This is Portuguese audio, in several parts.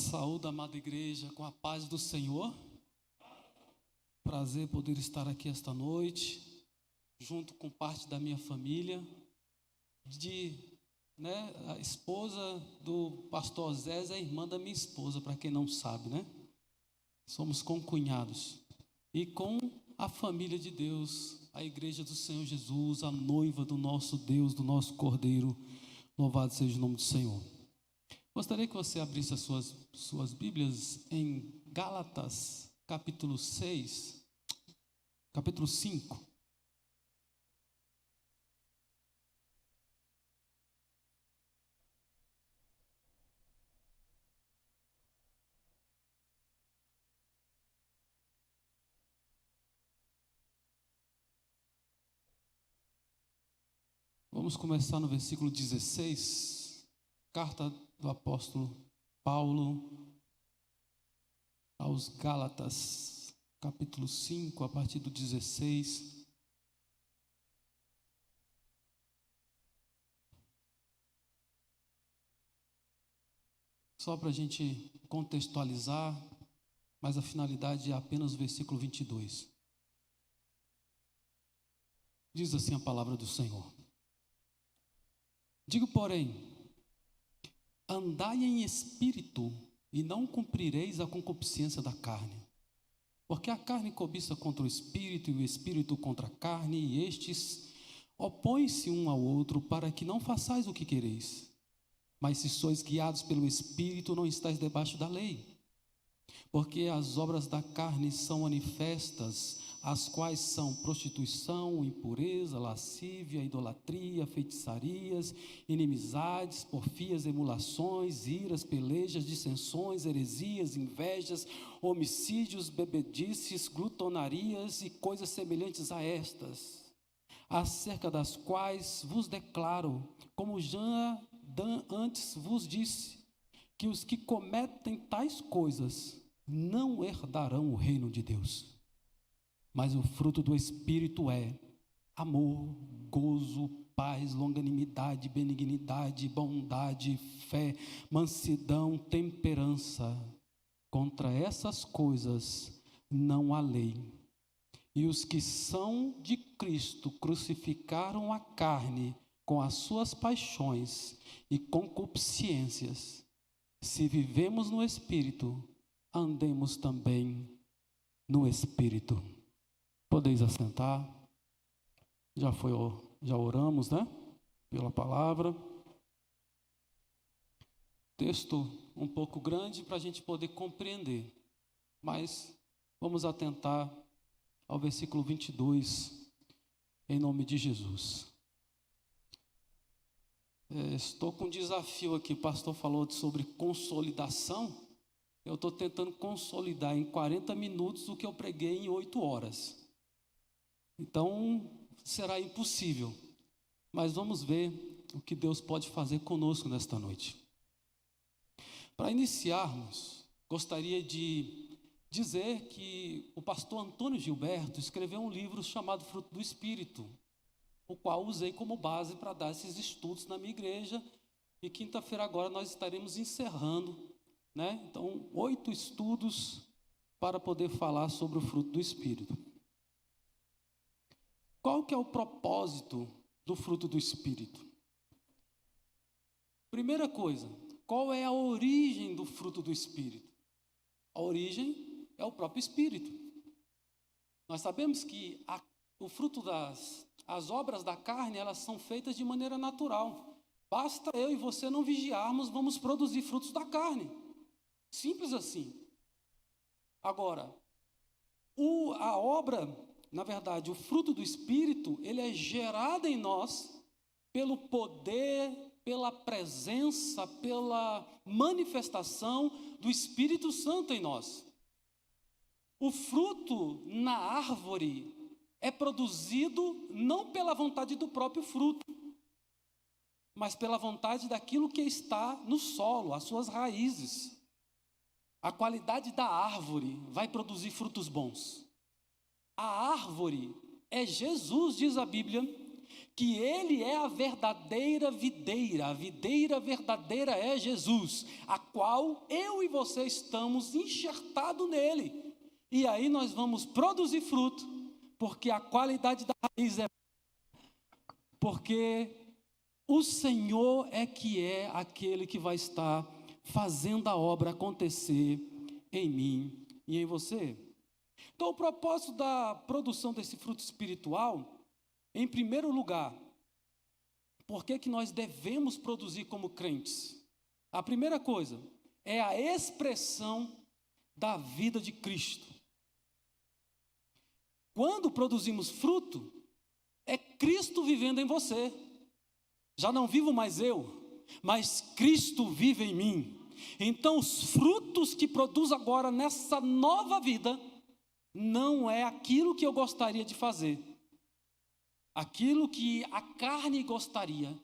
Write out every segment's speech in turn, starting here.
Saúde, amada igreja, com a paz do Senhor. Prazer poder estar aqui esta noite, junto com parte da minha família, a esposa do pastor Zé é irmã da minha esposa, para quem não sabe, né? Somos concunhados. E com a família de Deus, a igreja do Senhor Jesus, a noiva do nosso Deus, do nosso Cordeiro. Louvado seja o nome do Senhor. Gostaria que você abrisse as suas Bíblias em Gálatas, capítulo 5. Vamos começar no versículo 16, carta do apóstolo Paulo aos Gálatas, capítulo 5, a partir do 16. Só para a gente contextualizar, mas a finalidade é apenas o versículo 22. Diz assim a palavra do Senhor. Digo, porém, andai em espírito e não cumprireis a concupiscência da carne. Porque a carne cobiça contra o espírito e o espírito contra a carne, e estes opõem-se um ao outro para que não façais o que quereis. Mas se sois guiados pelo espírito, não estáis debaixo da lei. Porque as obras da carne são manifestas, as quais são prostituição, impureza, lascívia, idolatria, feitiçarias, inimizades, porfias, emulações, iras, pelejas, dissensões, heresias, invejas, homicídios, bebedices, glutonarias e coisas semelhantes a estas, acerca das quais vos declaro, como já antes vos disse, que os que cometem tais coisas não herdarão o reino de Deus. Mas o fruto do Espírito é amor, gozo, paz, longanimidade, benignidade, bondade, fé, mansidão, temperança. Contra essas coisas não há lei. E os que são de Cristo crucificaram a carne com as suas paixões e concupiscências. Se vivemos no Espírito, andemos também no Espírito. Podeis assentar. Já oramos, né? Pela palavra. Texto um pouco grande para a gente poder compreender. Mas vamos atentar ao versículo 22, em nome de Jesus. Estou com um desafio aqui. O pastor falou sobre consolidação. Eu estou tentando consolidar em 40 minutos o que eu preguei em 8 horas. Então, será impossível. Mas vamos ver o que Deus pode fazer conosco nesta noite. Para iniciarmos, gostaria de dizer que o pastor Antônio Gilberto escreveu um livro chamado Fruto do Espírito, o qual usei como base para dar esses estudos na minha igreja. E quinta-feira agora nós estaremos encerrando, né? Então, 8 estudos para poder falar sobre o fruto do Espírito. Qual que é o propósito do fruto do Espírito? Primeira coisa, qual é a origem do fruto do Espírito? A origem é o próprio Espírito. Nós sabemos que o fruto as obras da carne, elas são feitas de maneira natural. Basta eu e você não vigiarmos, vamos produzir frutos da carne. Simples assim. Agora, a obra, na verdade, o fruto do Espírito, ele é gerado em nós pelo poder, pela presença, pela manifestação do Espírito Santo em nós. O fruto na árvore é produzido não pela vontade do próprio fruto, mas pela vontade daquilo que está no solo, as suas raízes. A qualidade da árvore vai produzir frutos bons. A árvore é Jesus, diz a Bíblia, que Ele é a verdadeira videira, a videira verdadeira é Jesus, a qual eu e você estamos enxertados nele. E aí nós vamos produzir fruto, porque a qualidade da raiz é... Porque o Senhor é que é aquele que vai estar fazendo a obra acontecer em mim e em você. Então, o propósito da produção desse fruto espiritual, em primeiro lugar, por que nós devemos produzir como crentes? A primeira coisa é a expressão da vida de Cristo. Quando produzimos fruto, é Cristo vivendo em você. Já não vivo mais eu, mas Cristo vive em mim. Então, os frutos que produzo agora nessa nova vida, não é aquilo que eu gostaria de fazer, aquilo que a carne gostaria,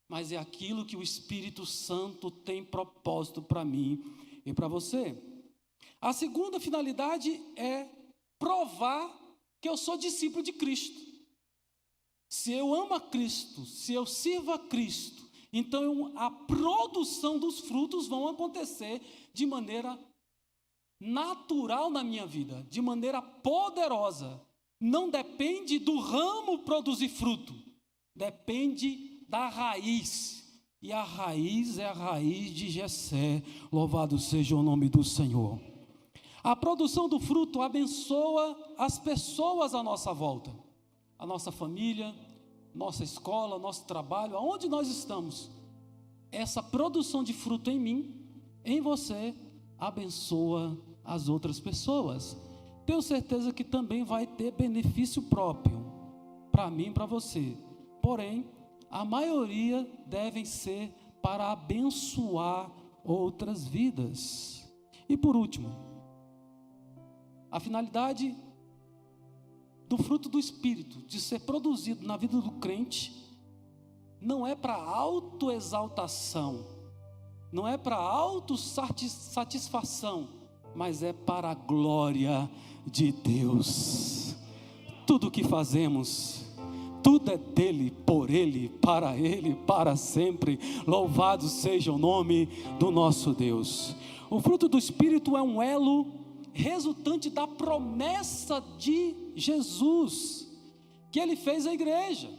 mas é aquilo que o Espírito Santo tem propósito para mim e para você. A segunda finalidade é provar que eu sou discípulo de Cristo. Se eu amo a Cristo, se eu sirvo a Cristo, então a produção dos frutos vão acontecer de maneira natural na minha vida, de maneira poderosa. Não depende do ramo produzir fruto, depende da raiz. E a raiz é a raiz de Jessé. Louvado seja o nome do Senhor. A produção do fruto abençoa as pessoas à nossa volta, a nossa família, nossa escola, nosso trabalho, aonde nós estamos. Essa produção de fruto em mim, em você, abençoa as outras pessoas. Tenho certeza que também vai ter benefício próprio para mim e para você. Porém, a maioria devem ser para abençoar outras vidas. E por último, a finalidade do fruto do Espírito, de ser produzido na vida do crente, não é para autoexaltação, não é para autossatisfação, mas é para a glória de Deus. Tudo o que fazemos, tudo é dele, por ele, para sempre. Louvado seja o nome do nosso Deus. O fruto do Espírito é um elo resultante da promessa de Jesus, que ele fez à igreja.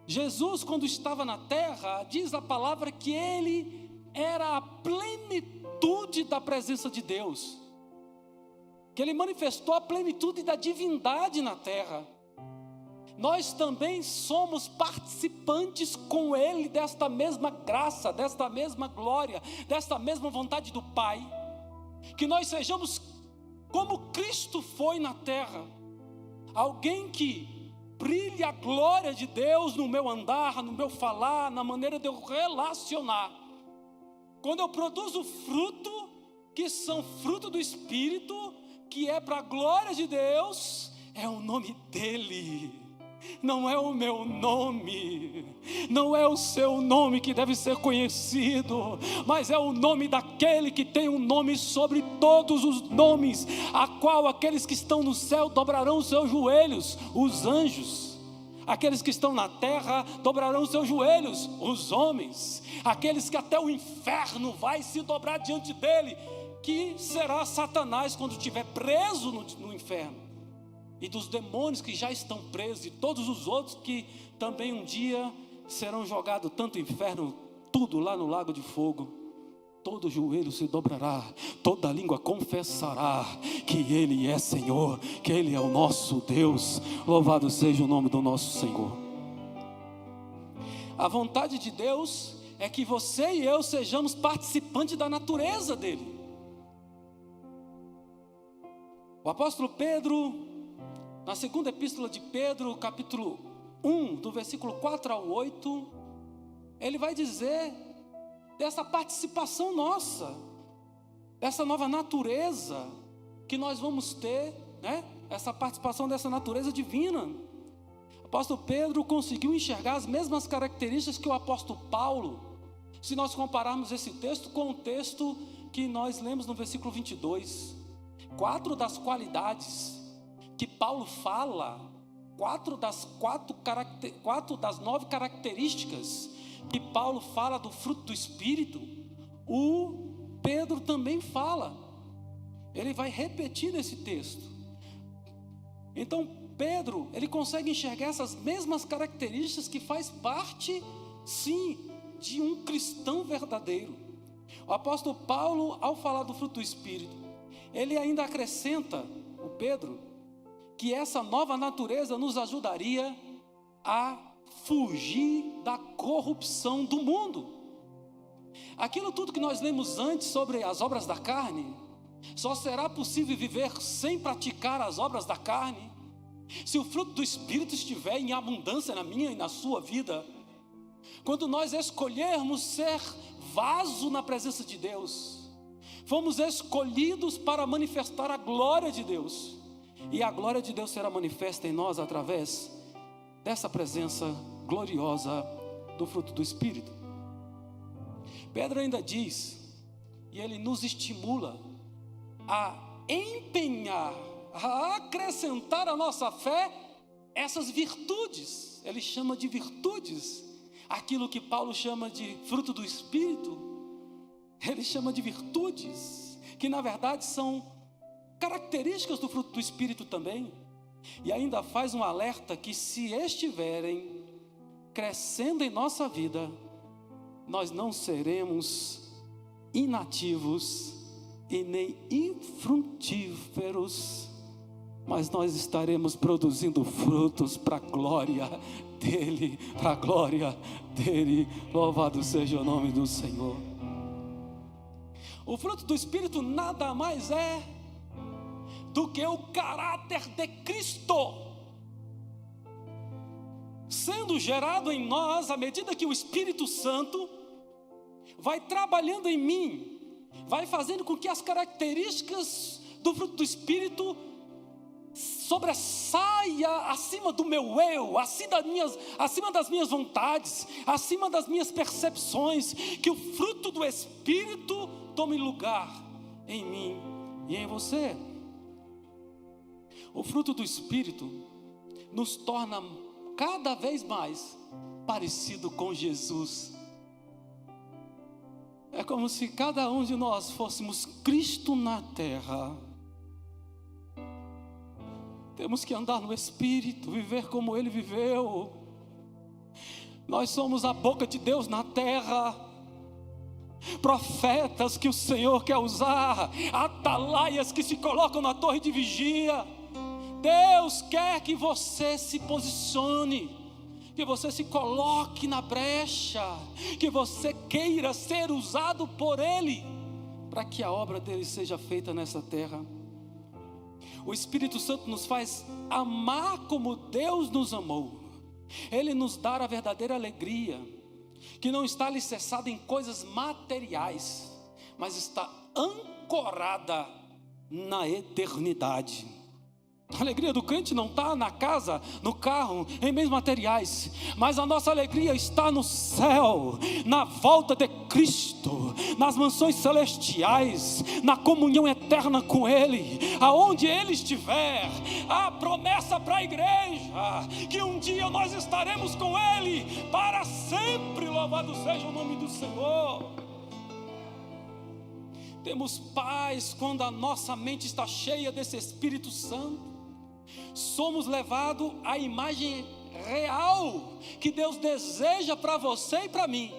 Jesus, quando estava na terra, diz a palavra que ele era a plenitude da presença de Deus, que ele manifestou a plenitude da divindade na terra. Nós também somos participantes com ele desta mesma graça, desta mesma glória, desta mesma vontade do Pai. Que nós sejamos como Cristo foi na terra, alguém que brilhe a glória de Deus no meu andar, no meu falar, na maneira de eu relacionar. Quando eu produzo fruto, que são fruto do Espírito, que é para a glória de Deus, é o nome dEle. Não é o meu nome, não é o seu nome que deve ser conhecido, mas é o nome daquele que tem um nome sobre todos os nomes, a qual aqueles que estão no céu dobrarão os seus joelhos, os anjos. Aqueles que estão na terra dobrarão os seus joelhos, os homens. Aqueles que até o inferno vai se dobrar diante dele, que será Satanás quando estiver preso no inferno. E dos demônios que já estão presos, e todos os outros que também um dia serão jogados tanto no inferno, tudo lá no lago de fogo. Todo joelho se dobrará, toda língua confessará que Ele é Senhor, que Ele é o nosso Deus. Louvado seja o nome do nosso Senhor. A vontade de Deus é que você e eu sejamos participantes da natureza dEle. O apóstolo Pedro, na segunda epístola de Pedro, capítulo 1, do versículo 4 ao 8, ele vai dizer dessa participação nossa, dessa nova natureza que nós vamos ter, né? Essa participação dessa natureza divina. O apóstolo Pedro conseguiu enxergar as mesmas características que o apóstolo Paulo, se nós compararmos esse texto com o texto que nós lemos no versículo 22. 4 das qualidades que Paulo fala quatro das 9 características que Paulo fala do fruto do Espírito, o Pedro também fala. Ele vai repetir nesse texto. Então Pedro, ele consegue enxergar essas mesmas características que faz parte, sim, de um cristão verdadeiro. O apóstolo Paulo, ao falar do fruto do Espírito, ele ainda acrescenta, o Pedro, que essa nova natureza nos ajudaria a fugir da corrupção do mundo. Aquilo tudo que nós lemos antes sobre as obras da carne, só será possível viver sem praticar as obras da carne, se o fruto do Espírito estiver em abundância na minha e na sua vida. Quando nós escolhermos ser vaso na presença de Deus, fomos escolhidos para manifestar a glória de Deus, e a glória de Deus será manifesta em nós através dessa presença gloriosa do fruto do Espírito. Pedro ainda diz, e ele nos estimula a empenhar, a acrescentar à nossa fé essas virtudes. Ele chama de virtudes aquilo que Paulo chama de fruto do Espírito. Ele chama de virtudes, que na verdade são características do fruto do Espírito também. E ainda faz um alerta que, se estiverem crescendo em nossa vida, nós não seremos inativos e nem infrutíferos, mas nós estaremos produzindo frutos para a glória dEle, para a glória dEle. Louvado seja o nome do Senhor. O fruto do Espírito nada mais é do que o caráter de Cristo sendo gerado em nós, à medida que o Espírito Santo vai trabalhando em mim, vai fazendo com que as características do fruto do Espírito sobressaia acima do meu eu, acima das minhas vontades, acima das minhas percepções, que o fruto do Espírito tome lugar em mim e em você. O fruto do Espírito nos torna cada vez mais parecido com Jesus. É como se cada um de nós fôssemos Cristo na terra. Temos que andar no Espírito, viver como Ele viveu. Nós somos a boca de Deus na terra, profetas que o Senhor quer usar, atalaias que se colocam na torre de vigia. Deus quer que você se posicione, que você se coloque na brecha, que você queira ser usado por Ele, para que a obra dele seja feita nessa terra. O Espírito Santo nos faz amar como Deus nos amou. Ele nos dá a verdadeira alegria, que não está alicerçada em coisas materiais, mas está ancorada na eternidade. A alegria do crente não está na casa, no carro, em bens materiais, mas a nossa alegria está no céu, na volta de Cristo, nas mansões celestiais, na comunhão eterna com Ele, aonde Ele estiver. A promessa para a igreja, que um dia nós estaremos com Ele para sempre. Louvado seja o nome do Senhor. Temos paz quando a nossa mente está cheia desse Espírito Santo. Somos levados à imagem real que Deus deseja para você e para mim,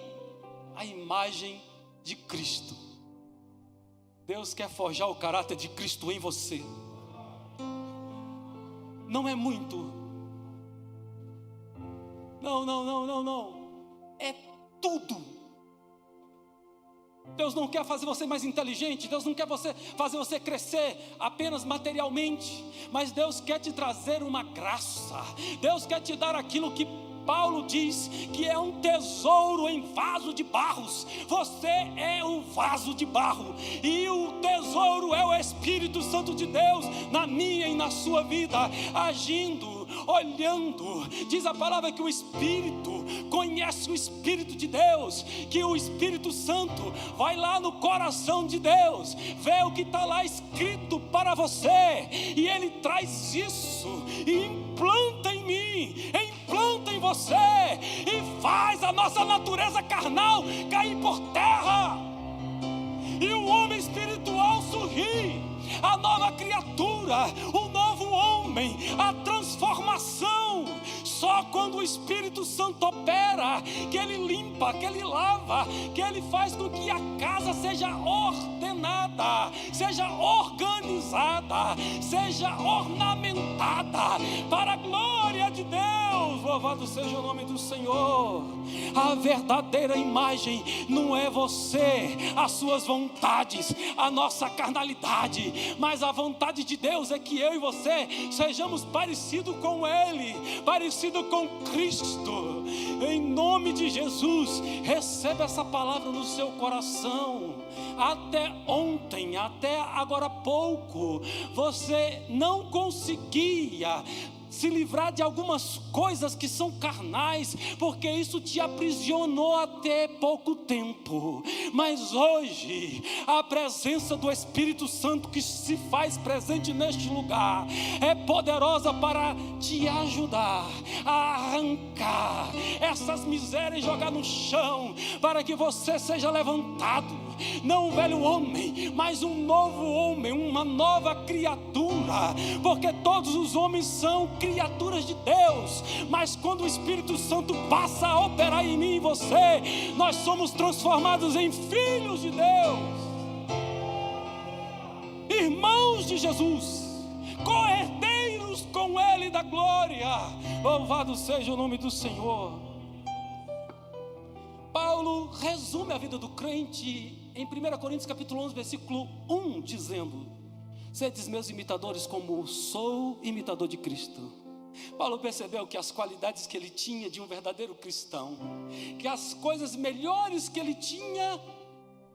a imagem de Cristo. Deus quer forjar o caráter de Cristo em você. Não é muito. Não. É tudo. Deus não quer fazer você mais inteligente, Deus não quer fazer você crescer apenas materialmente, mas Deus quer te trazer uma graça. Deus quer te dar aquilo que Paulo diz que é um tesouro em vaso de barros. Você é um vaso de barro, e o tesouro é o Espírito Santo de Deus na minha e na sua vida, agindo, olhando. Diz a palavra que o Espírito conhece o Espírito de Deus, que o Espírito Santo vai lá no coração de Deus, vê o que está lá escrito para você, e ele traz isso e implanta em mim, implanta em você e faz a nossa natureza carnal cair por terra. E o homem espiritual sorri, a nova criatura, o novo homem, a transformação. Só quando o Espírito Santo opera, que ele limpa, que ele lava, que ele faz com que a casa seja ordenada, seja organizada, seja ornamentada para a glória de Deus. Louvado seja o nome do Senhor. A verdadeira imagem não é você, as suas vontades, a nossa carnalidade, mas a vontade de Deus é que eu e você sejamos parecidos com Ele, parecidos com Cristo. Em nome de Jesus, receba essa palavra no seu coração. Até ontem, até agora há pouco, você não conseguia se livrar de algumas coisas que são carnais, porque isso te aprisionou até pouco tempo. Mas hoje, a presença do Espírito Santo que se faz presente neste lugar é poderosa para te ajudar a arrancar essas misérias e jogar no chão, para que você seja levantado. Não um velho homem, mas um novo homem, uma nova criatura, porque todos os homens são criaturas de Deus, mas quando o Espírito Santo passa a operar em mim e você, nós somos transformados em filhos de Deus, irmãos de Jesus, co-herdeiros com Ele da glória. Louvado seja o nome do Senhor. Paulo resume a vida do crente em 1 Coríntios capítulo 11, versículo 1, dizendo: sedes meus imitadores como sou imitador de Cristo. Paulo percebeu que as qualidades que ele tinha de um verdadeiro cristão, que as coisas melhores que ele tinha,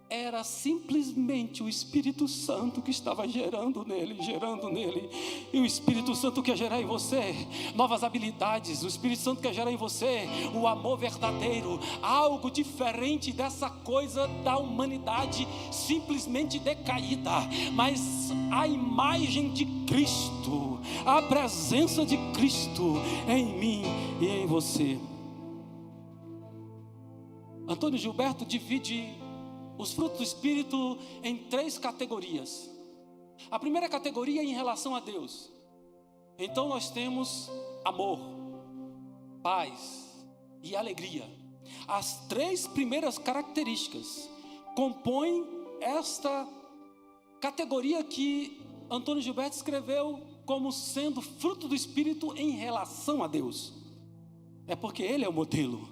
era simplesmente o Espírito Santo que estava gerando nele. E o Espírito Santo quer gerar em você novas habilidades. O Espírito Santo quer gerar em você o amor verdadeiro, algo diferente dessa coisa da humanidade simplesmente decaída, mas a imagem de Cristo, a presença de Cristo em mim e em você. Antônio Gilberto divide os frutos do Espírito em 3 categorias. A primeira categoria é em relação a Deus. Então nós temos amor, paz e alegria. As 3 primeiras características compõem esta categoria que Antônio Gilberto escreveu como sendo fruto do Espírito em relação a Deus. É porque Ele é o modelo,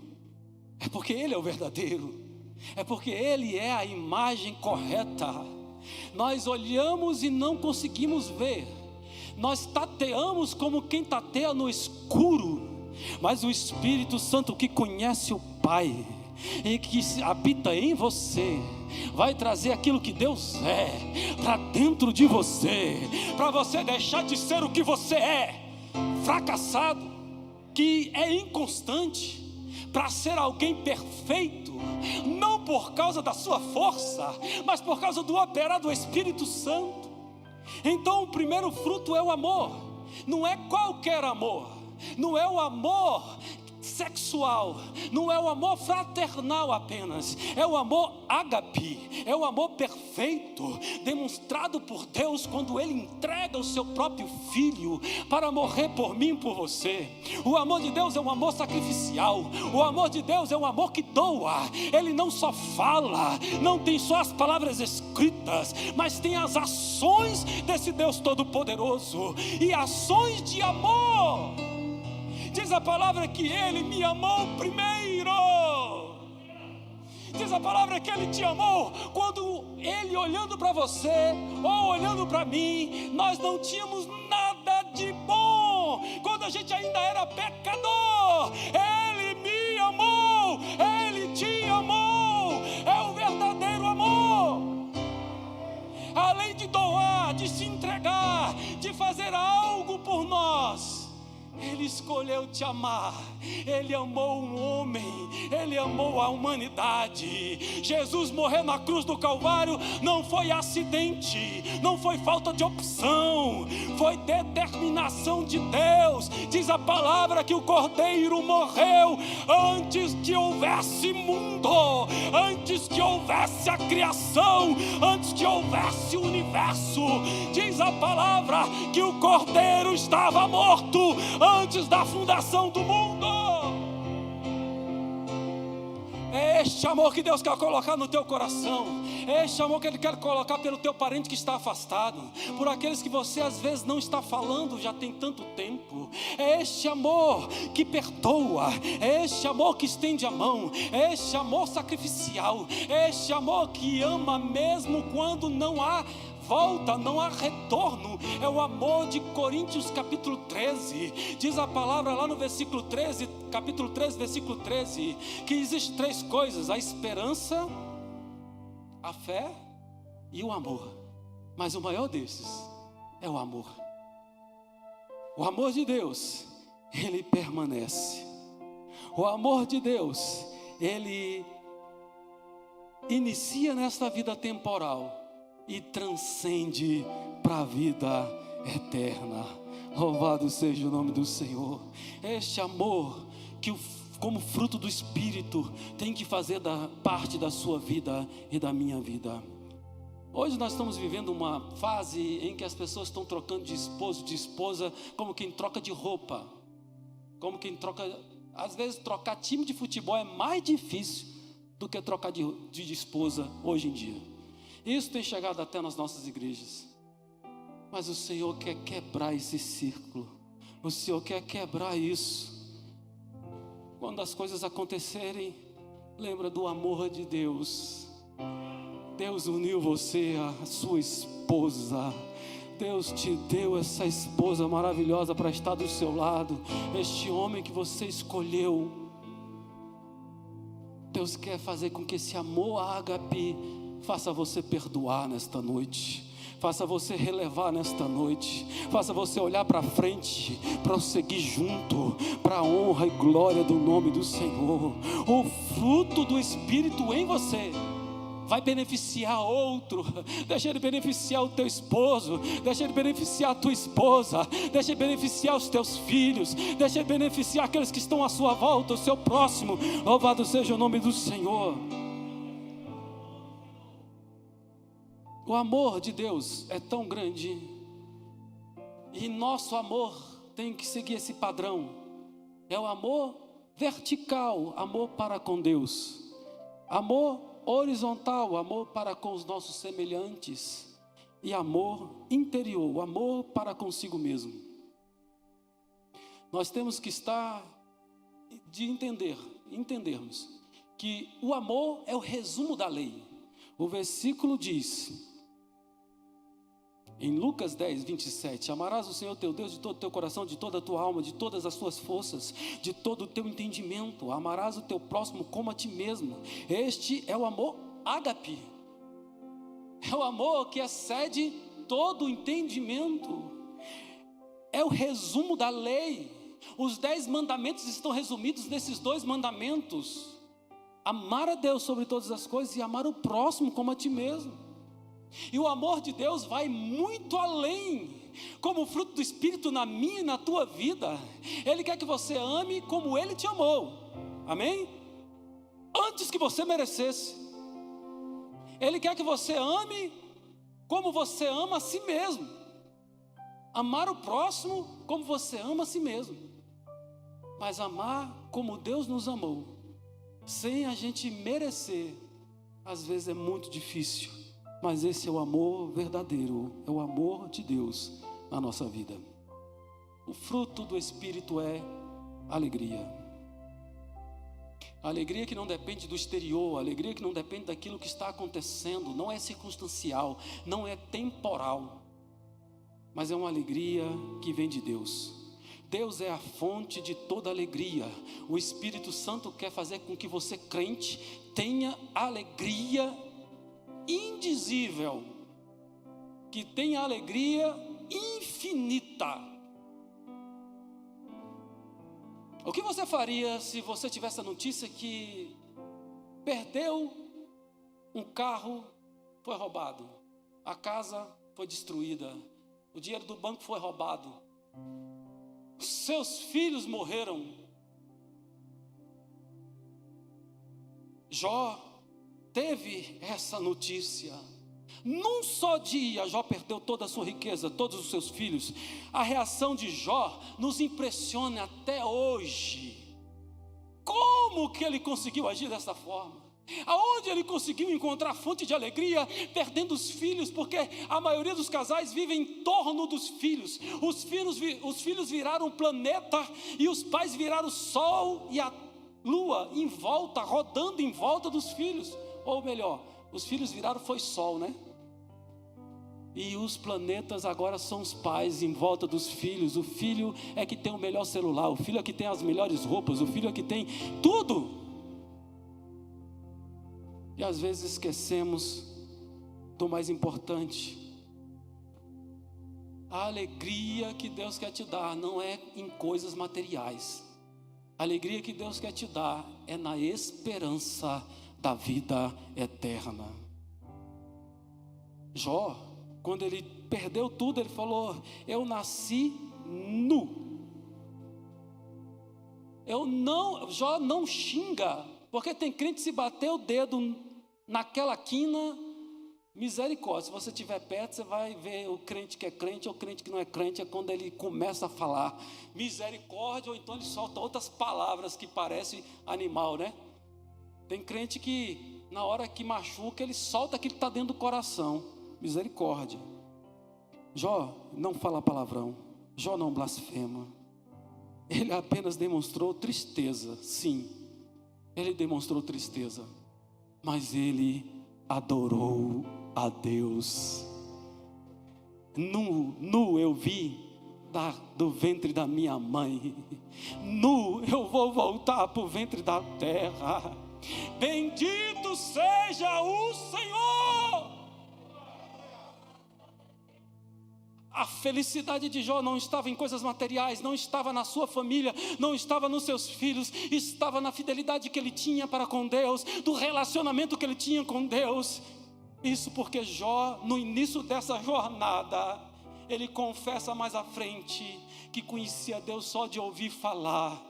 é porque Ele é o verdadeiro, é porque Ele é a imagem correta. Nós olhamos e não conseguimos ver, nós tateamos como quem tateia no escuro, mas o Espírito Santo que conhece o Pai e que habita em você, vai trazer aquilo que Deus é para dentro de você, para você deixar de ser o que você é, fracassado, que é inconstante, para ser alguém perfeito, não por causa da sua força, mas por causa do operar do Espírito Santo. Então o primeiro fruto é o amor. Não é qualquer amor, não é o amor sexual, não é o amor fraternal apenas, é o amor ágape, é o amor perfeito, demonstrado por Deus quando Ele entrega o seu próprio Filho para morrer por mim e por você. O amor de Deus é um amor sacrificial, o amor de Deus é um amor que doa. Ele não só fala, não tem só as palavras escritas, mas tem as ações desse Deus Todo-Poderoso, e ações de amor. Diz a palavra que Ele me amou primeiro. Diz a palavra que Ele te amou quando Ele, olhando para você ou olhando para mim, nós não tínhamos nada de bom. Quando a gente ainda era pecador, Ele me amou, Ele te amou. É o verdadeiro amor. Além de doar, de se entregar, de fazer algo por nós, Ele escolheu te amar Ele amou um homem, Ele amou a humanidade. Jesus morrer na cruz do Calvário não foi acidente, não foi falta de opção, foi determinação de Deus. Diz a palavra que o Cordeiro morreu antes que houvesse mundo, antes que houvesse a criação, antes que houvesse o universo. Diz a palavra que o Cordeiro estava morto antes da fundação do mundo. É este amor que Deus quer colocar no teu coração. É este amor que Ele quer colocar pelo teu parente que está afastado, por aqueles que você às vezes não está falando já tem tanto tempo. É este amor que perdoa, é este amor que estende a mão, é este amor sacrificial, é este amor que ama mesmo quando não há volta, não há retorno. É o amor de Coríntios capítulo 13. Diz a palavra lá no versículo 13, capítulo 13, versículo 13, que existem três coisas: a esperança, a fé e o amor. Mas o maior desses é o amor. O amor de Deus, ele permanece. O amor de Deus, ele inicia nesta vida temporal e transcende para a vida eterna. Louvado seja o nome do Senhor. Este amor que, como fruto do Espírito, tem que fazer parte da sua vida e da minha vida. Hoje nós estamos vivendo uma fase em que as pessoas estão trocando de esposo, de esposa, como quem troca de roupa, como quem troca. Às vezes trocar time de futebol é mais difícil do que trocar de esposa hoje em dia. Isso tem chegado até nas nossas igrejas. Mas o Senhor quer quebrar esse círculo. O Senhor quer quebrar isso. Quando as coisas acontecerem, lembra do amor de Deus. Deus uniu você à sua esposa. Deus te deu essa esposa maravilhosa para estar do seu lado. Este homem que você escolheu. Deus quer fazer com que esse amor ágape faça você perdoar nesta noite, faça você relevar nesta noite, faça você olhar para frente, prosseguir junto, para a honra e glória do nome do Senhor. O fruto do Espírito em você vai beneficiar outro. Deixa ele beneficiar o teu esposo, deixa ele beneficiar a tua esposa, deixa ele beneficiar os teus filhos, deixa ele beneficiar aqueles que estão à sua volta, o seu próximo. Louvado seja o nome do Senhor. O amor de Deus é tão grande, e nosso amor tem que seguir esse padrão. É o amor vertical, amor para com Deus. Amor horizontal, amor para com os nossos semelhantes. E amor interior, amor para consigo mesmo. Nós temos que estar de entendermos que o amor é o resumo da lei. O versículo diz, em Lucas 10, 27, amarás o Senhor teu Deus de todo o teu coração, de toda a tua alma, de todas as tuas forças, de todo o teu entendimento. Amarás o teu próximo como a ti mesmo. Este é o amor ágape. É o amor que excede todo o entendimento. É o resumo da lei. Os 10 mandamentos estão resumidos nesses 2 mandamentos. Amar a Deus sobre todas as coisas e amar o próximo como a ti mesmo. E o amor de Deus vai muito além, como fruto do Espírito na minha e na tua vida. Ele quer que você ame como Ele te amou, amém? Antes que você merecesse. Ele quer que você ame como você ama a si mesmo. Amar o próximo como você ama a si mesmo. Mas amar como Deus nos amou, sem a gente merecer, às vezes é muito difícil. Mas esse é o amor verdadeiro, é o amor de Deus na nossa vida. O fruto do Espírito é alegria. A alegria que não depende do exterior, a alegria que não depende daquilo que está acontecendo, não é circunstancial, não é temporal, mas é uma alegria que vem de Deus. Deus é a fonte de toda alegria. O Espírito Santo quer fazer com que você, crente, tenha alegria indizível, que tenha alegria infinita, O que você faria se você tivesse a notícia que perdeu um carro, foi roubado, a casa foi destruída, o dinheiro do banco foi roubado, seus filhos morreram? Jó teve essa notícia. Num só dia, Jó perdeu toda a sua riqueza, todos os seus filhos. A reação de Jó nos impressiona até hoje. Como que ele conseguiu agir dessa forma? Aonde ele conseguiu encontrar fonte de alegria perdendo os filhos? Porque a maioria dos casais vive em torno dos filhos. Os filhos viraram o planeta e os pais viraram o sol e a lua em volta, rodando em volta dos filhos. Ou melhor, os filhos viraram foi sol, né? E os planetas agora são os pais em volta dos filhos. O filho é que tem o melhor celular, o filho é que tem as melhores roupas, o filho é que tem tudo. E às vezes esquecemos do mais importante. A alegria que Deus quer te dar não é em coisas materiais. A alegria que Deus quer te dar é na esperança da vida eterna. Jó, quando ele perdeu tudo, ele falou: eu nasci nu. Jó não xinga, porque tem crente que se bater o dedo naquela quina, misericórdia. Se você estiver perto, você vai ver o crente que é crente ou o crente que não é crente. É quando ele começa a falar misericórdia, ou então ele solta outras palavras que parecem animal, né? Tem crente que na hora que machuca, ele solta aquilo que está dentro do coração. Misericórdia. Jó não fala palavrão, Jó não blasfema. Ele apenas demonstrou tristeza. Sim, ele demonstrou tristeza, mas ele adorou a Deus. Nu eu vi do ventre da minha mãe, nu eu vou voltar para o ventre da terra. Bendito seja o Senhor. A felicidade de Jó não estava em coisas materiais, não estava na sua família, não estava nos seus filhos, estava na fidelidade que ele tinha para com Deus, do relacionamento que ele tinha com Deus. Isso porque Jó, no início dessa jornada, ele confessa mais à frente que conhecia Deus só de ouvir falar.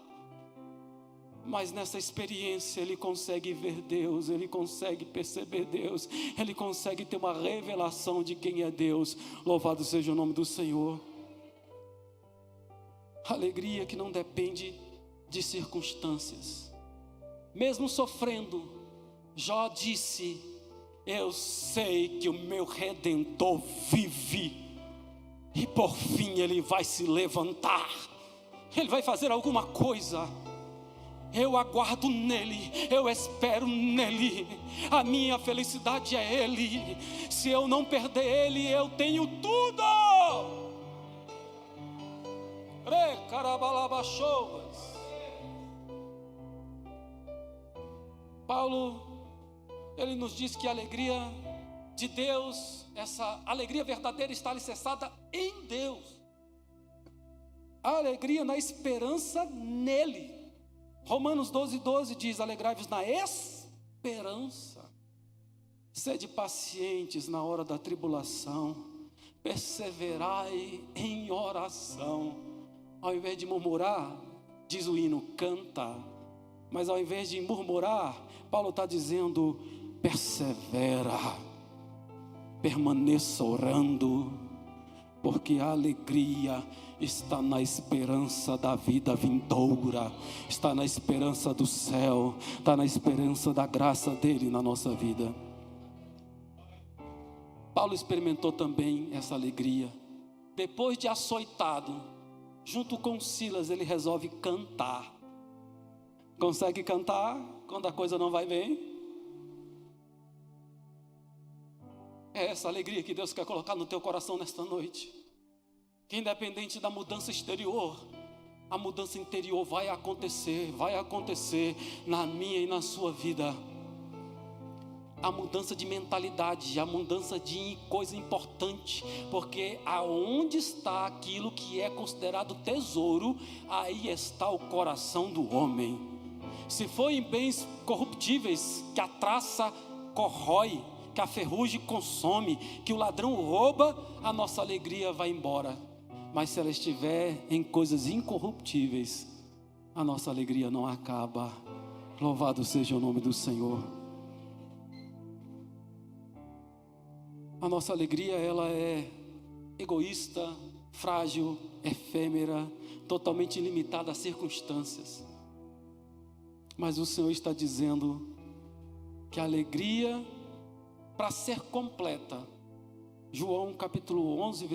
Mas nessa experiência ele consegue ver Deus, ele consegue perceber Deus, ele consegue ter uma revelação de quem é Deus. Louvado seja o nome do Senhor. Alegria que não depende de circunstâncias. Mesmo sofrendo, Jó disse: eu sei que o meu Redentor vive, e por fim ele vai se levantar, ele vai fazer alguma coisa. Eu aguardo nele, eu espero nele, a minha felicidade é ele. Se eu não perder ele, eu tenho tudo. Paulo, ele nos diz que a alegria de Deus, essa alegria verdadeira está alicerçada em Deus. A alegria na esperança nele. Romanos 12:12 diz: alegrai-vos na esperança, sede pacientes na hora da tribulação, perseverai em oração. Ao invés de murmurar, diz o hino, canta. Mas ao invés de murmurar, Paulo está dizendo: persevera, permaneça orando, porque a alegria está na esperança da vida vindoura, está na esperança do céu, está na esperança da graça dele na nossa vida. Paulo experimentou também essa alegria. Depois de açoitado, junto com Silas, ele resolve cantar. Consegue cantar quando a coisa não vai bem? É essa alegria que Deus quer colocar no teu coração nesta noite. Que independente da mudança exterior, a mudança interior vai acontecer na minha e na sua vida. a mudança de mentalidade, a mudança de coisa importante, porque aonde está aquilo que é considerado tesouro, aí está o coração do homem. Se for em bens corruptíveis, que a traça corrói, que a ferrugem consome, que o ladrão rouba, a nossa alegria vai embora. Mas se ela estiver em coisas incorruptíveis, a nossa alegria não acaba. Louvado seja o nome do Senhor. A nossa alegria, ela é egoísta, frágil, efêmera, totalmente limitada às circunstâncias. Mas o Senhor está dizendo que a alegria, para ser completa, João capítulo 15,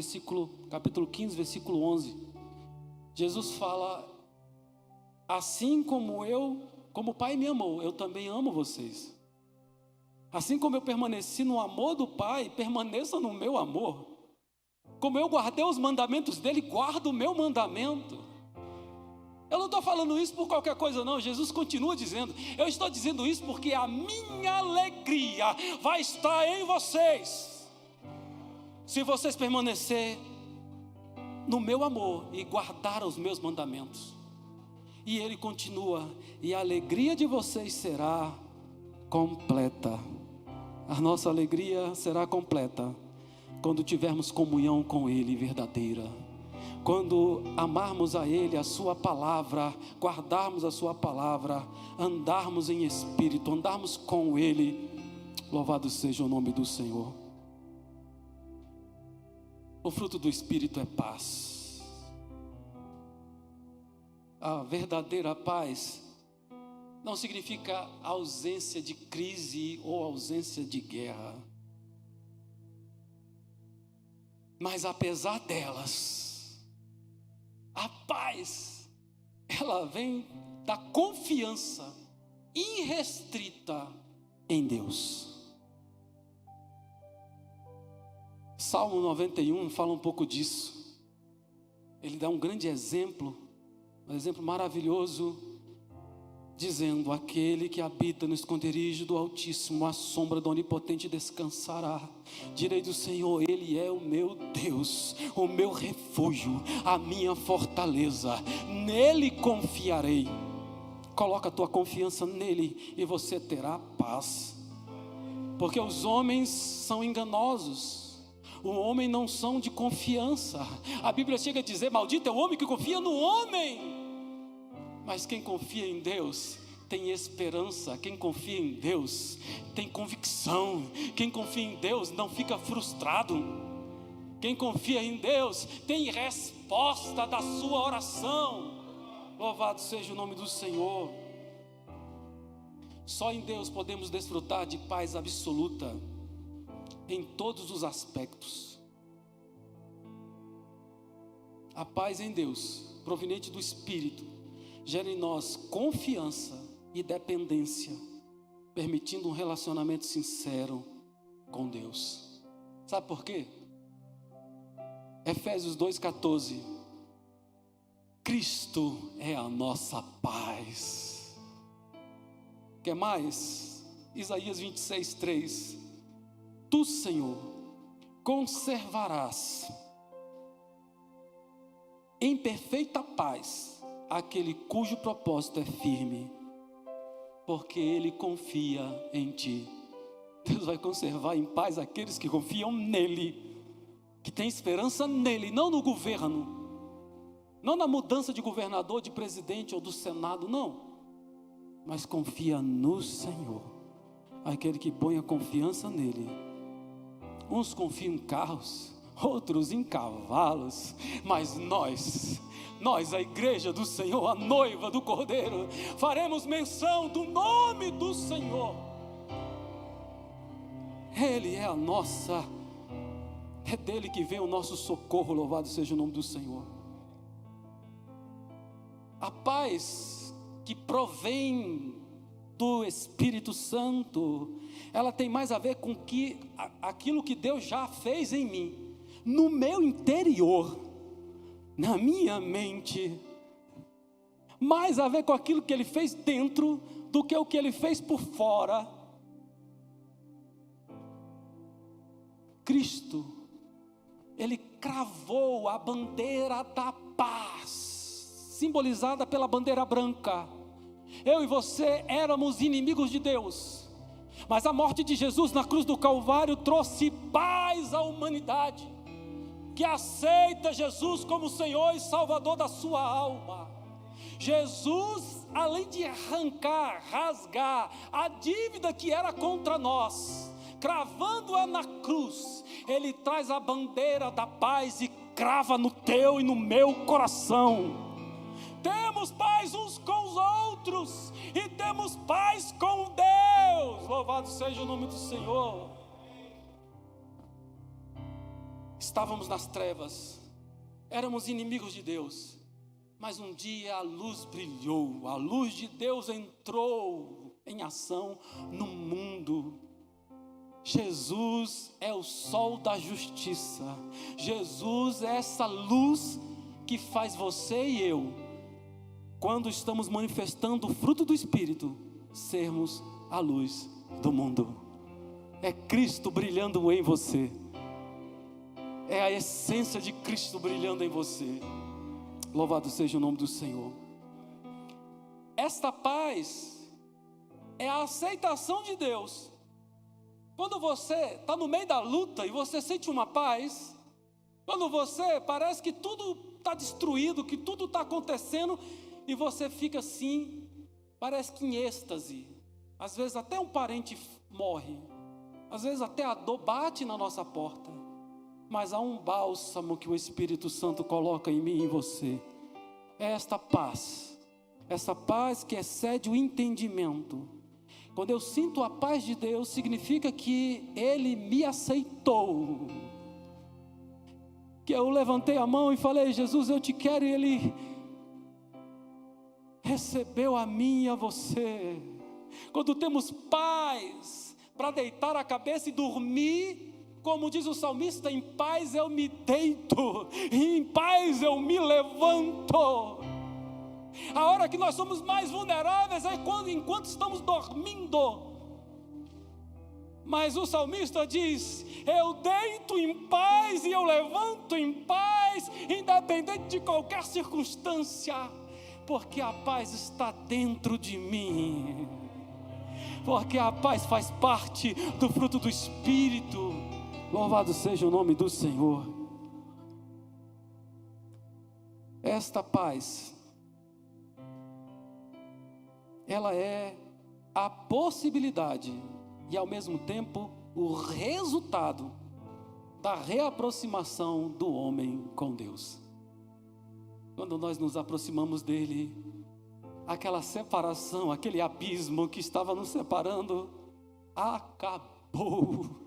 versículo 11, Jesus fala: assim como o Pai me amou, eu também amo vocês. Assim como eu permaneci no amor do Pai, permaneça no meu amor. Como eu guardei os mandamentos dele, guarda o meu mandamento. Eu não estou falando isso por qualquer coisa não, Jesus continua dizendo, eu estou dizendo isso porque a minha alegria vai estar em vocês, se vocês permanecer no meu amor e guardar os meus mandamentos. E ele continua, e a alegria de vocês será completa. A nossa alegria será completa quando tivermos comunhão com ele verdadeira, quando amarmos a ele, a sua palavra, guardarmos a sua palavra, andarmos em espírito, andarmos com ele. Louvado seja o nome do Senhor. O fruto do Espírito é paz. A verdadeira paz não significa ausência de crise ou ausência de guerra. Mas apesar delas, a paz, ela vem da confiança irrestrita em Deus. Salmo 91 fala um pouco disso. Ele dá um grande exemplo, um exemplo maravilhoso, dizendo: aquele que habita no esconderijo do Altíssimo, a sombra do Onipotente descansará. Direi do Senhor, Ele é o meu Deus, o meu refúgio, a minha fortaleza, nele confiarei. Coloca a tua confiança nele e você terá paz, porque os homens são enganosos. O homem não são de confiança. A Bíblia chega a dizer: maldito é o homem que confia no homem. Mas quem confia em Deus tem esperança. Quem confia em Deus tem convicção. Quem confia em Deus não fica frustrado. Quem confia em Deus tem resposta da sua oração. Louvado seja o nome do Senhor. Só em Deus podemos desfrutar de paz absoluta em todos os aspectos. A paz em Deus, proveniente do Espírito, gera em nós confiança e dependência, permitindo um relacionamento sincero com Deus. Sabe por quê? Efésios 2,14. Cristo é a nossa paz. Quer mais? Isaías 26,3. Tu, Senhor, conservarás em perfeita paz aquele cujo propósito é firme, porque ele confia em ti. Deus vai conservar em paz aqueles que confiam nele, que têm esperança nele, não no governo, não na mudança de governador, de presidente ou do Senado, não, mas confia no Senhor. Aquele que põe a confiança nele. Uns confiam em carros, outros em cavalos, mas nós, a igreja do Senhor, a noiva do Cordeiro, faremos menção do nome do Senhor. Ele é a nossa, é dele que vem o nosso socorro. Louvado seja o nome do Senhor. A paz que provém do Espírito Santo, ela tem mais a ver com aquilo que Deus já fez em mim, no meu interior, na minha mente, mais a ver com aquilo que Ele fez dentro do que o que Ele fez por fora. Cristo, Ele cravou a bandeira da paz, simbolizada pela bandeira branca. Eu e você éramos inimigos de Deus, mas a morte de Jesus na cruz do Calvário trouxe paz à humanidade, que aceita Jesus como Senhor e Salvador da sua alma. Jesus, além de rasgar a dívida que era contra nós, cravando-a na cruz, Ele traz a bandeira da paz e crava no teu e no meu coração. Temos paz uns com os outros e temos paz com Deus. Louvado seja o nome do Senhor. Estávamos nas trevas, éramos inimigos de Deus, mas um dia a luz brilhou, a luz de Deus entrou em ação no mundo. Jesus é o sol da justiça. Jesus é essa luz que faz você e eu, quando estamos manifestando o fruto do Espírito, sermos a luz do mundo. É Cristo brilhando em você, é a essência de Cristo brilhando em você. Louvado seja o nome do Senhor. Esta paz é a aceitação de Deus. Quando você está no meio da luta e você sente uma paz, quando você parece que tudo está destruído, que tudo está acontecendo, e você fica assim, parece que em êxtase. Às vezes até um parente morre, às vezes até a dor bate na nossa porta, mas há um bálsamo que o Espírito Santo coloca em mim e em você. É esta paz, essa paz que excede o entendimento. Quando eu sinto a paz de Deus, significa que Ele me aceitou, que eu levantei a mão e falei: Jesus, eu te quero, e Ele recebeu a mim e a você. Quando temos paz para deitar a cabeça e dormir, como diz o salmista, em paz eu me deito, e em paz eu me levanto. A hora que nós somos mais vulneráveis é enquanto estamos dormindo. Mas o salmista diz: eu deito em paz e eu levanto em paz, independente de qualquer circunstância, porque a paz está dentro de mim, porque a paz faz parte do fruto do Espírito. Louvado seja o nome do Senhor. Esta paz, ela é a possibilidade e ao mesmo tempo o resultado da reaproximação do homem com Deus. Quando nós nos aproximamos dele, aquela separação, aquele abismo que estava nos separando, acabou.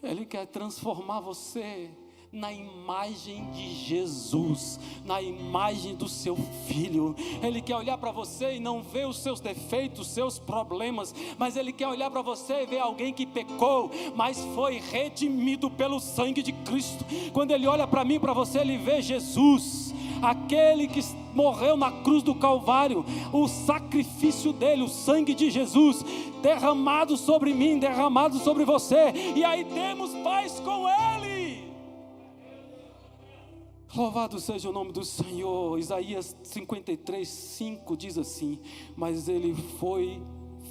Ele quer transformar você na imagem de Jesus, na imagem do seu Filho. Ele quer olhar para você e não ver os seus defeitos, os seus problemas, mas Ele quer olhar para você e ver alguém que pecou, mas foi redimido pelo sangue de Cristo. Quando Ele olha para mim e para você, Ele vê Jesus, aquele que morreu na cruz do Calvário, o sacrifício dele, o sangue de Jesus derramado sobre mim, derramado sobre você, e aí temos paz com Ele. Louvado seja o nome do Senhor. Isaías 53:5 diz assim: mas Ele foi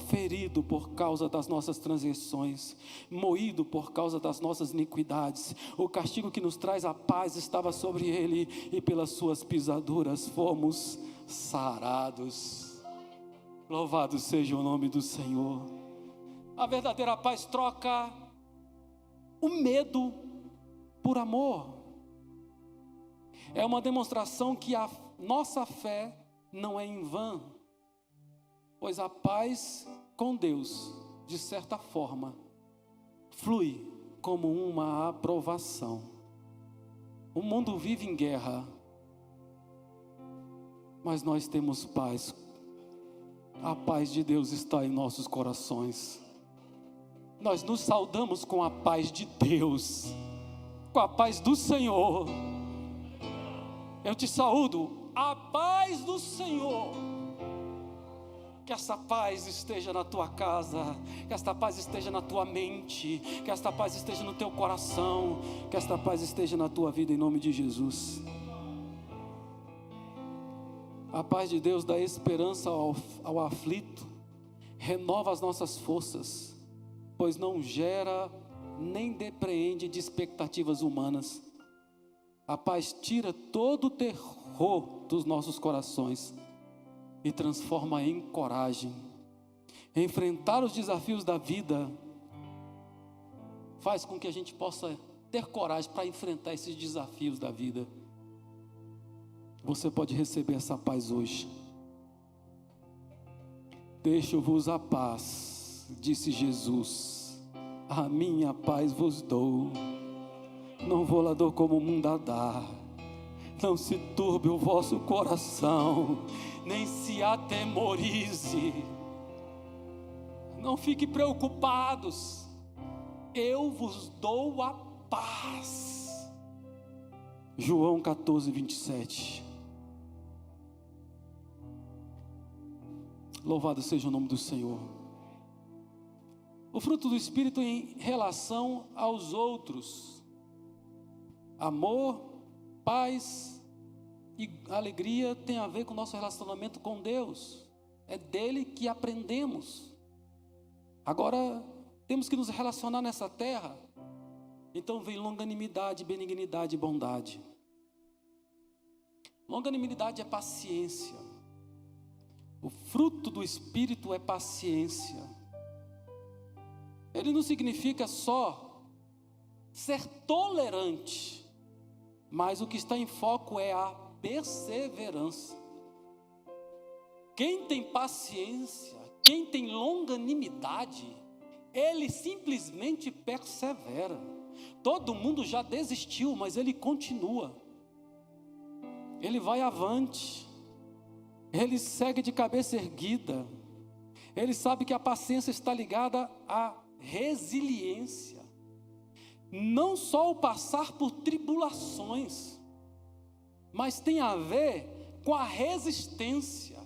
ferido por causa das nossas transgressões, moído por causa das nossas iniquidades. O castigo que nos traz a paz estava sobre Ele, e pelas suas pisaduras fomos sarados. Louvado seja o nome do Senhor. A verdadeira paz troca o medo por amor. É uma demonstração que a nossa fé não é em vão, pois a paz com Deus, de certa forma, flui como uma aprovação. O mundo vive em guerra, mas nós temos paz. A paz de Deus está em nossos corações. Nós nos saudamos com a paz de Deus, com a paz do Senhor. Eu te saúdo, a paz do Senhor. Que essa paz esteja na tua casa, que esta paz esteja na tua mente, que esta paz esteja no teu coração, que esta paz esteja na tua vida, em nome de Jesus. A paz de Deus dá esperança ao aflito, renova as nossas forças, pois não gera nem depreende de expectativas humanas. A paz tira todo o terror dos nossos corações e transforma em coragem. Enfrentar os desafios da vida faz com que a gente possa ter coragem para enfrentar esses desafios da vida. Você pode receber essa paz hoje. Deixo-vos a paz, disse Jesus, a minha paz vos dou. Não vou lá dou como o mundo a dar. Não se turbe o vosso coração, nem se atemorize. Não fique preocupados. Eu vos dou a paz. João 14, 27. Louvado seja o nome do Senhor. O fruto do Espírito em relação aos outros: amor, paz e alegria tem a ver com o nosso relacionamento com Deus. É dele que aprendemos. Agora temos que nos relacionar nessa terra. Então vem longanimidade, benignidade e bondade. Longanimidade é paciência. O fruto do Espírito é paciência. Ele não significa só ser tolerante, mas o que está em foco é a perseverança. Quem tem paciência, quem tem longanimidade, ele simplesmente persevera. Todo mundo já desistiu, mas ele continua. Ele vai avante. Ele segue de cabeça erguida. Ele sabe que a paciência está ligada à resiliência. Não só o passar por tribulações, mas tem a ver com a resistência.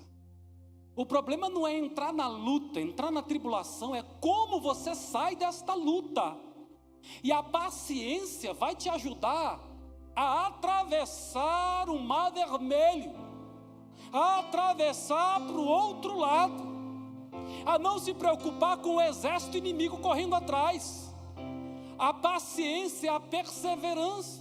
O problema não é entrar na luta, entrar na tribulação, é como você sai desta luta. E a paciência vai te ajudar a atravessar o mar vermelho, a atravessar para o outro lado, a não se preocupar com o exército inimigo correndo atrás. A paciência, a perseverança.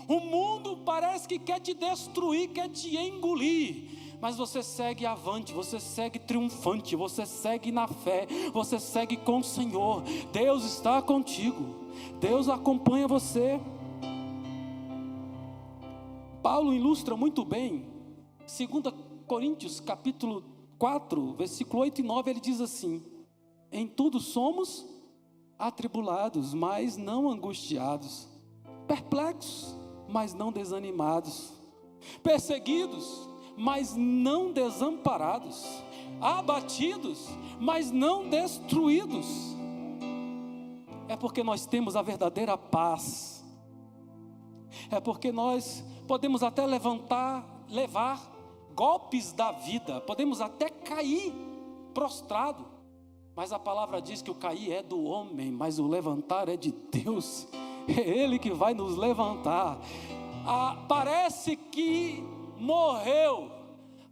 O mundo parece que quer te destruir, quer te engolir, mas você segue avante, você segue triunfante, você segue na fé, você segue com o Senhor. Deus está contigo, Deus acompanha você. Paulo ilustra muito bem, 2 Coríntios capítulo 4, versículo 8 e 9, ele diz assim: em tudo somos atribulados, mas não angustiados, perplexos, mas não desanimados, perseguidos, mas não desamparados, abatidos, mas não destruídos. É porque nós temos a verdadeira paz. É porque nós podemos até levar golpes da vida, podemos até cair prostrado, mas a palavra diz que o cair é do homem, mas o levantar é de Deus. É Ele que vai nos levantar. Parece que morreu,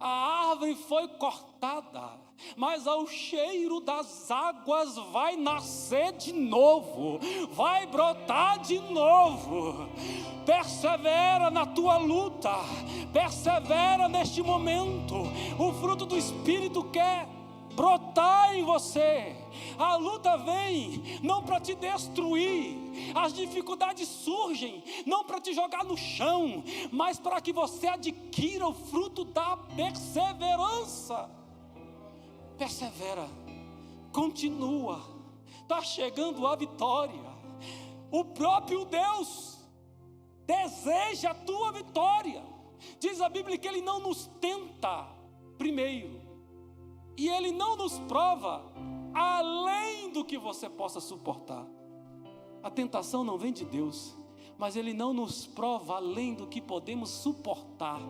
a árvore foi cortada, mas ao cheiro das águas vai nascer de novo, vai brotar de novo. Persevera na tua luta, persevera neste momento. O fruto do Espírito quer brotar em você. A luta vem não para te destruir, as dificuldades surgem não para te jogar no chão, mas para que você adquira o fruto da perseverança. Persevera, continua, está chegando a vitória. O próprio Deus deseja a tua vitória. Diz a Bíblia que Ele não nos tenta primeiro, e Ele não nos prova além do que você possa suportar. A tentação não vem de Deus, mas Ele não nos prova além do que podemos suportar.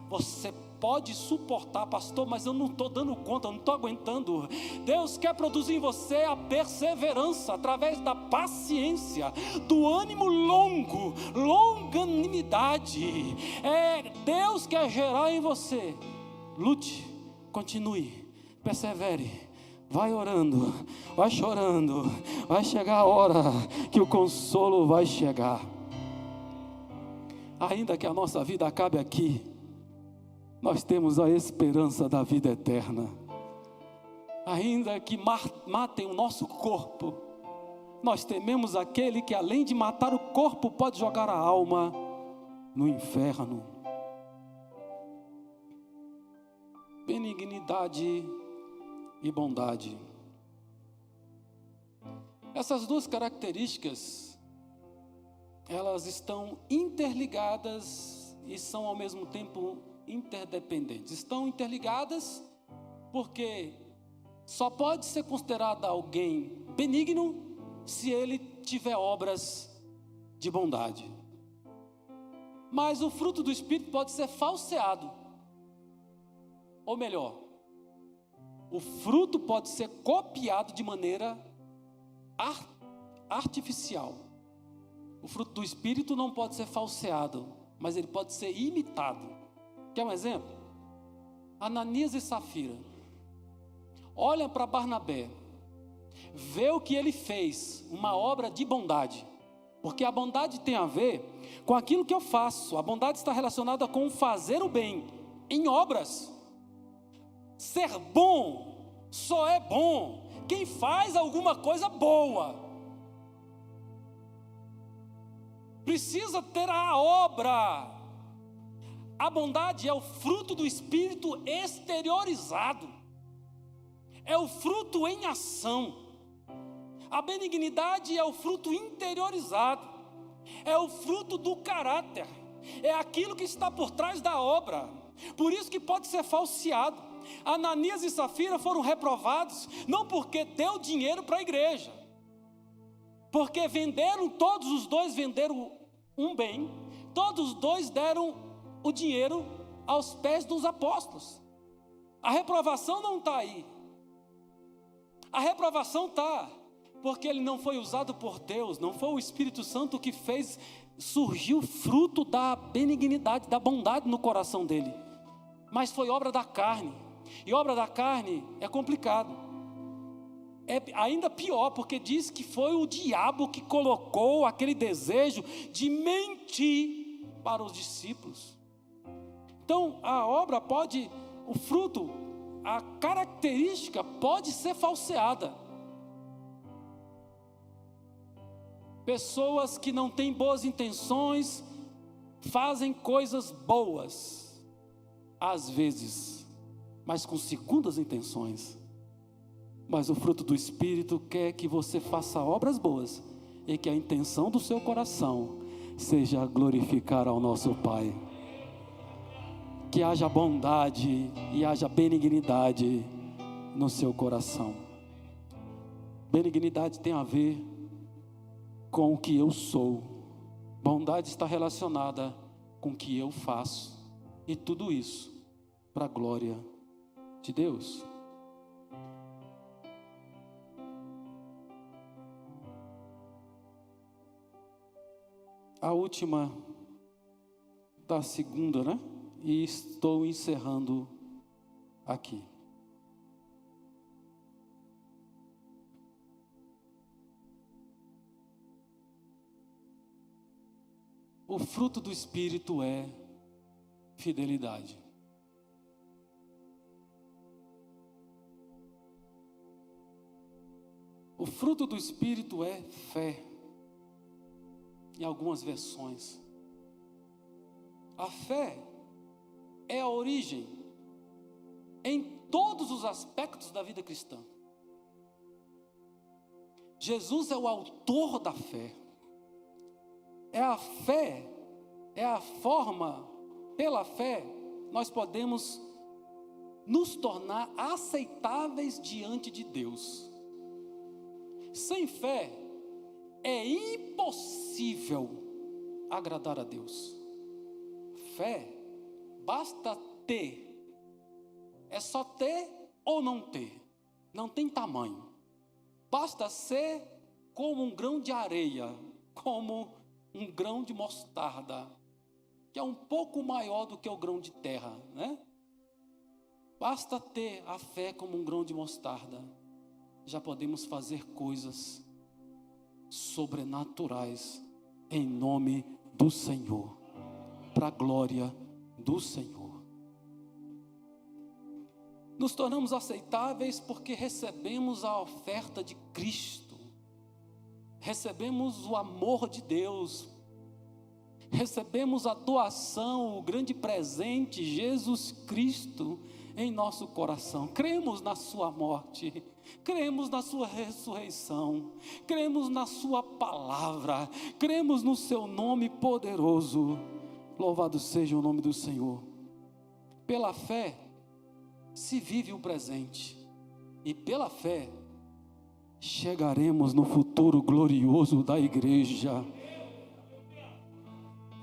Você pode suportar, pastor, mas eu não estou dando conta, eu não estou aguentando. Deus quer produzir em você a perseverança, através da paciência, do ânimo longo, longanimidade. Deus quer gerar em você. Lute, continue, persevere. Vai orando, vai chorando, vai chegar a hora que o consolo vai chegar. Ainda que a nossa vida acabe aqui, nós temos a esperança da vida eterna. Ainda que matem o nosso corpo, nós tememos aquele que, além de matar o corpo, pode jogar a alma no inferno. Benignidade e bondade. Essas duas características, elas estão interligadas e são ao mesmo tempo interdependentes. Estão interligadas porque só pode ser considerado alguém benigno se ele tiver obras de bondade. Mas o fruto do Espírito pode ser falseado. Ou melhor, o fruto pode ser copiado de maneira artificial. O fruto do Espírito não pode ser falseado, mas ele pode ser imitado. Quer um exemplo? Ananias e Safira olham para Barnabé, vê o que ele fez, uma obra de bondade, porque a bondade tem a ver com aquilo que eu faço. A bondade está relacionada com fazer o bem em obras. Ser bom só é bom quem faz alguma coisa boa. Precisa ter a obra. A bondade é o fruto do Espírito exteriorizado, é o fruto em ação. A benignidade é o fruto interiorizado, é o fruto do caráter, é aquilo que está por trás da obra. Por isso que pode ser falseado. Ananias e Safira foram reprovados, não porque deu dinheiro para a igreja, porque todos os dois venderam um bem, todos os dois deram o dinheiro aos pés dos apóstolos. A reprovação não está aí. A reprovação está porque ele não foi usado por Deus, não foi o Espírito Santo que fez surgir o fruto da benignidade, da bondade no coração dele, mas foi obra da carne. E obra da carne é complicado. É ainda pior, porque diz que foi o diabo que colocou aquele desejo de mentir para os discípulos. Então a obra pode, o fruto, a característica pode ser falseada. Pessoas que não têm boas intenções fazem coisas boas, às vezes, mas com segundas intenções. Mas o fruto do Espírito quer que você faça obras boas e que a intenção do seu coração seja glorificar ao nosso Pai. Que haja bondade e haja benignidade no seu coração. Benignidade tem a ver com o que eu sou. Bondade está relacionada com o que eu faço. E tudo isso para a glória de Deus. A última da segunda, né? E estou encerrando aqui. O fruto do Espírito é fidelidade. O fruto do Espírito é fé. Em algumas versões, a fé é a origem em todos os aspectos da vida cristã. Jesus é o autor da fé. É a fé, é a forma, pela fé, nós podemos nos tornar aceitáveis diante de Deus. Sem fé, é impossível agradar a Deus. Fé, basta ter é só ter ou não ter. Não tem tamanho. Basta ser como um grão de areia, como um grão de mostarda, que é um pouco maior do que o grão de terra, né? Basta ter a fé como um grão de mostarda, já podemos fazer coisas sobrenaturais em nome do Senhor, para a glória do Senhor. Nos tornamos aceitáveis porque recebemos a oferta de Cristo, recebemos o amor de Deus, recebemos a doação, o grande presente, Jesus Cristo, em nosso coração. Cremos na sua morte, cremos na sua ressurreição, cremos na sua palavra, cremos no seu nome poderoso. Louvado seja o nome do Senhor. Pela fé se vive o presente, e pela fé chegaremos no futuro glorioso da igreja.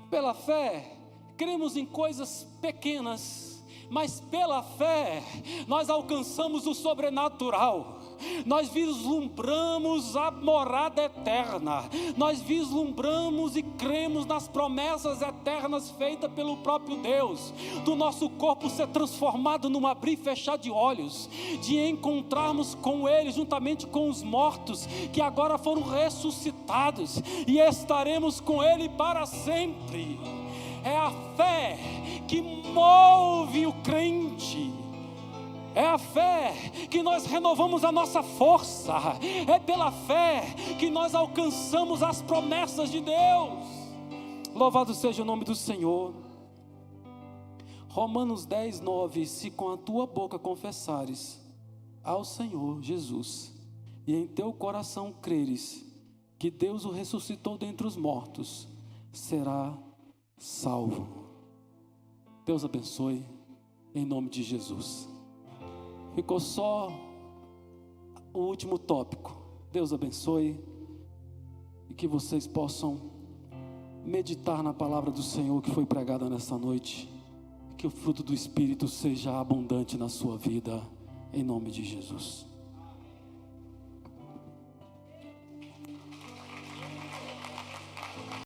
Pela fé cremos em coisas pequenas, mas pela fé nós alcançamos o sobrenatural. Nós vislumbramos a morada eterna, nós vislumbramos e cremos nas promessas eternas feitas pelo próprio Deus, do nosso corpo ser transformado num abrir e fechar de olhos, de encontrarmos com Ele juntamente com os mortos que agora foram ressuscitados, e estaremos com Ele para sempre. É a fé que move o crente, é a fé que nós renovamos a nossa força, é pela fé que nós alcançamos as promessas de Deus. Louvado seja o nome do Senhor. Romanos 10, 9: se com a tua boca confessares ao Senhor Jesus, e em teu coração creres que Deus o ressuscitou dentre os mortos, será salvo. Deus abençoe, em nome de Jesus. Ficou só o último tópico. Deus abençoe, e que vocês possam meditar na palavra do Senhor que foi pregada nessa noite, que o fruto do Espírito seja abundante na sua vida, em nome de Jesus.